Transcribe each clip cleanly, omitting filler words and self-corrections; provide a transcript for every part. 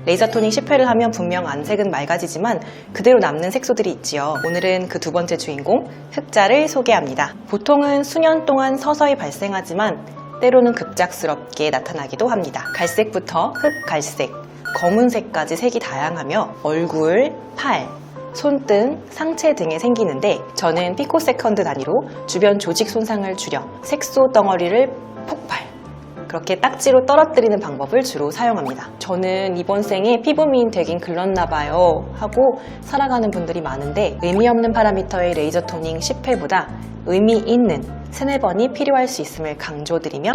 레이저 토닝 10회를 하면 분명 안색은 맑아지지만 그대로 남는 색소들이 있지요. 오늘은 그 두 번째 주인공 흑자를 소개합니다. 보통은 수년 동안 서서히 발생하지만 때로는 급작스럽게 나타나기도 합니다. 갈색부터 흑갈색, 검은색까지 색이 다양하며 얼굴, 팔, 손등, 상체 등에 생기는데 저는 피코세컨드 단위로 주변 조직 손상을 줄여 색소 덩어리를 폭발, 그렇게 딱지로 떨어뜨리는 방법을 주로 사용합니다. 저는 이번 생에 피부 미인 되긴 글렀나봐요 하고 살아가는 분들이 많은데 의미 없는 파라미터의 레이저 토닝 10회보다 의미 있는 3-4번이 필요할 수 있음을 강조드리며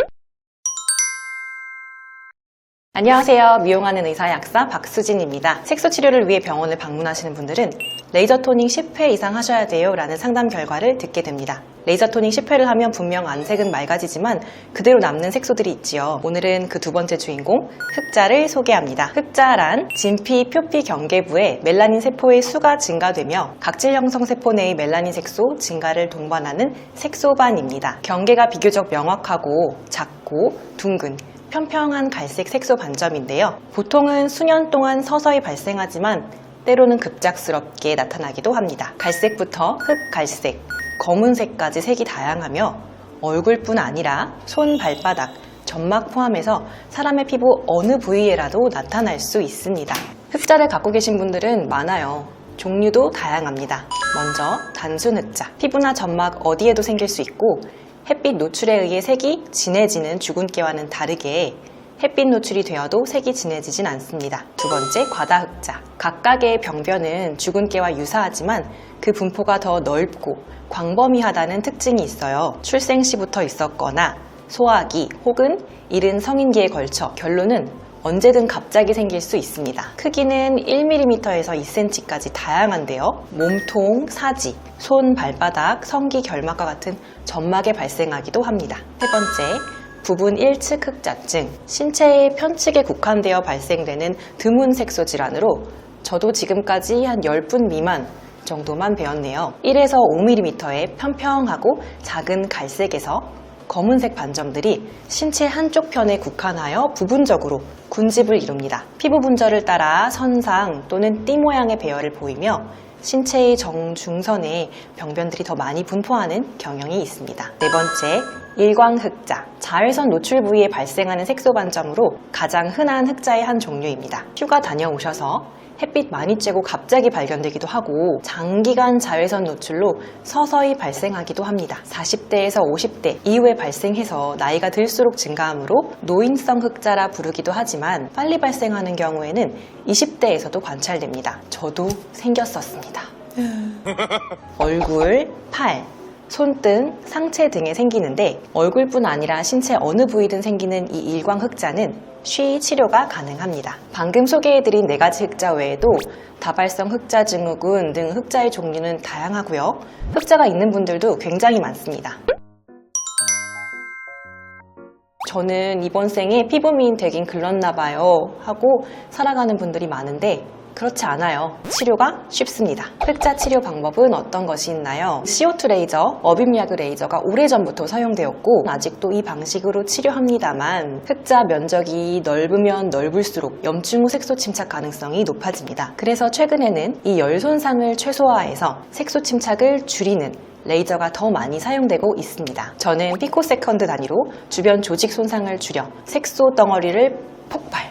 안녕하세요. 미용하는 의사 약사 박수진입니다. 색소 치료를 위해 병원을 방문하시는 분들은 레이저 토닝 10회 이상 하셔야 돼요 라는 상담 결과를 듣게 됩니다. 레이저 토닝 10회를 하면 분명 안색은 맑아지지만 그대로 남는 색소들이 있지요. 오늘은 그 두 번째 주인공 흑자를 소개합니다. 흑자란 진피, 표피 경계부에 멜라닌 세포의 수가 증가되며 각질 형성 세포 내의 멜라닌 색소 증가를 동반하는 색소반입니다. 경계가 비교적 명확하고 작고 둥근 평평한 갈색 색소 반점인데요. 보통은 수년 동안 서서히 발생하지만 때로는 급작스럽게 나타나기도 합니다. 갈색부터 흑갈색, 검은색까지 색이 다양하며 얼굴뿐 아니라 손, 발바닥, 점막 포함해서 사람의 피부 어느 부위에라도 나타날 수 있습니다. 흑자를 갖고 계신 분들은 많아요. 종류도 다양합니다. 먼저 단순 흑자, 피부나 점막 어디에도 생길 수 있고 햇빛 노출에 의해 색이 진해지는 주근깨와는 다르게 햇빛 노출이 되어도 색이 진해지진 않습니다. 두 번째, 과다 흑자. 각각의 병변은 주근깨와 유사하지만 그 분포가 더 넓고 광범위하다는 특징이 있어요. 출생 시부터 있었거나 소아기 혹은 이른 성인기에 걸쳐 결론은 언제든 갑자기 생길 수 있습니다. 크기는 1mm에서 2cm까지 다양한데요. 몸통, 사지, 손, 발바닥, 성기, 결막과 같은 점막에 발생하기도 합니다. 세 번째, 부분 1측 흑자증. 신체의 편측에 국한되어 발생되는 드문 색소 질환으로 저도 지금까지 한 10분 미만 정도만 배웠네요. 1에서 5mm의 평평하고 작은 갈색에서 검은색 반점들이 신체 한쪽 편에 국한하여 부분적으로 군집을 이룹니다. 피부 분절을 따라 선상 또는 띠 모양의 배열을 보이며 신체의 정중선에 병변들이 더 많이 분포하는 경향이 있습니다. 네 번째, 일광흑자. 자외선 노출 부위에 발생하는 색소 반점으로 가장 흔한 흑자의 한 종류입니다. 휴가 다녀오셔서 햇빛 많이 쬐고 갑자기 발견되기도 하고 장기간 자외선 노출로 서서히 발생하기도 합니다. 40대에서 50대 이후에 발생해서 나이가 들수록 증가하므로 노인성 흑자라 부르기도 하지만 빨리 발생하는 경우에는 20대에서도 관찰됩니다. 저도 생겼었습니다. 얼굴, 팔, 손등, 상체 등에 생기는데 얼굴뿐 아니라 신체 어느 부위든 생기는 이 일광흑자는 쉬이 치료가 가능합니다. 방금 소개해드린 4가지 흑자 외에도 다발성 흑자 증후군 등 흑자의 종류는 다양하고요. 흑자가 있는 분들도 굉장히 많습니다. 저는 이번 생에 피부 미인 되긴 글렀나봐요 하고 살아가는 분들이 많은데 그렇지 않아요. 치료가 쉽습니다. 흑자 치료 방법은 어떤 것이 있나요? CO2 레이저, 어빔야그 레이저가 오래전부터 사용되었고 아직도 이 방식으로 치료합니다만 흑자 면적이 넓으면 넓을수록 염증 후 색소 침착 가능성이 높아집니다. 그래서 최근에는 이 열 손상을 최소화해서 색소 침착을 줄이는 레이저가 더 많이 사용되고 있습니다. 저는 피코세컨드 단위로 주변 조직 손상을 줄여 색소 덩어리를 폭발,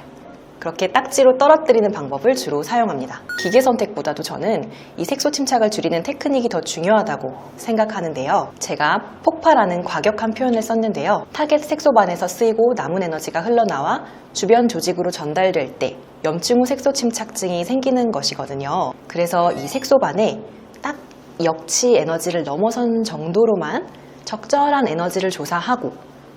그렇게 딱지로 떨어뜨리는 방법을 주로 사용합니다. 기계 선택보다도 저는 이 색소 침착을 줄이는 테크닉이 더 중요하다고 생각하는데요. 제가 폭파라는 과격한 표현을 썼는데요. 타겟 색소반에서 쓰이고 남은 에너지가 흘러나와 주변 조직으로 전달될 때 염증 후 색소 침착증이 생기는 것이거든요. 그래서 이 색소반에 딱 역치 에너지를 넘어선 정도로만 적절한 에너지를 조사하고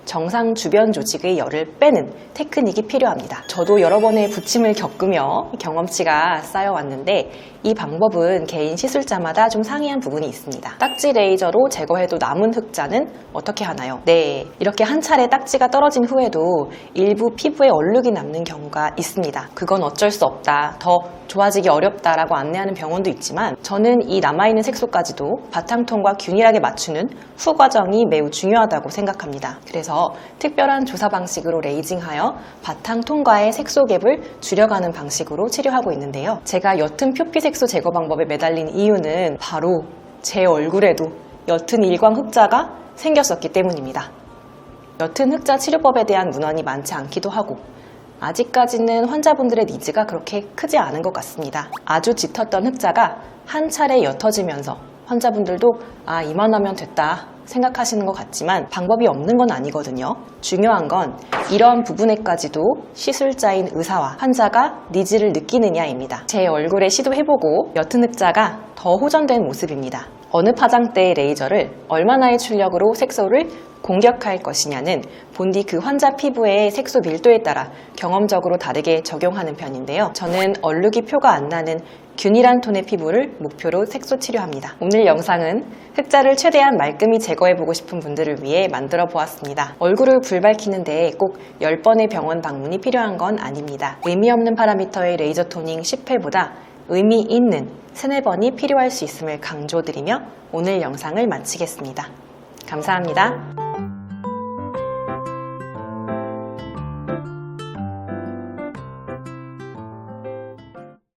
정상 주변 조직의 열을 빼는 테크닉이 필요합니다. 저도 여러 번의 부침을 겪으며 경험치가 쌓여왔는데 이 방법은 개인 시술자마다 좀 상이한 부분이 있습니다. 딱지 레이저로 제거해도 남은 흑자는 어떻게 하나요? 네, 이렇게 한 차례 딱지가 떨어진 후에도 일부 피부에 얼룩이 남는 경우가 있습니다. 그건 어쩔 수 없다, 더 좋아지기 어렵다라고 안내하는 병원도 있지만 저는 이 남아있는 색소까지도 바탕톤과 균일하게 맞추는 후 과정이 매우 중요하다고 생각합니다. 그래서 위해서 특별한 조사 방식으로 레이징하여 바탕 통과의 색소갭을 줄여가는 방식으로 치료하고 있는데요. 제가 옅은 표피 색소 제거 방법에 매달린 이유는 바로 제 얼굴에도 옅은 일광 흑자가 생겼었기 때문입니다. 옅은 흑자 치료법에 대한 문헌이 많지 않기도 하고 아직까지는 환자분들의 니즈가 그렇게 크지 않은 것 같습니다. 아주 짙었던 흑자가 한 차례 옅어지면서 환자분들도 이만하면 됐다 생각하시는 것 같지만 방법이 없는 건 아니거든요. 중요한 건 이런 부분에까지도 시술자인 의사와 환자가 니즈를 느끼느냐입니다. 제 얼굴에 시도해보고 옅은 흑자가 더 호전된 모습입니다. 어느 파장대의 레이저를 얼마나의 출력으로 색소를 공격할 것이냐는 본디 그 환자 피부의 색소 밀도에 따라 경험적으로 다르게 적용하는 편인데요. 저는 얼룩이 표가 안 나는 균일한 톤의 피부를 목표로 색소 치료합니다. 오늘 영상은 흑자를 최대한 말끔히 제거해보고 싶은 분들을 위해 만들어 보았습니다. 얼굴을 불밝히는데 꼭 10번의 병원 방문이 필요한 건 아닙니다. 의미 없는 파라미터의 레이저 토닝 10회보다 의미 있는 3-4번이 필요할 수 있음을 강조드리며 오늘 영상을 마치겠습니다. 감사합니다.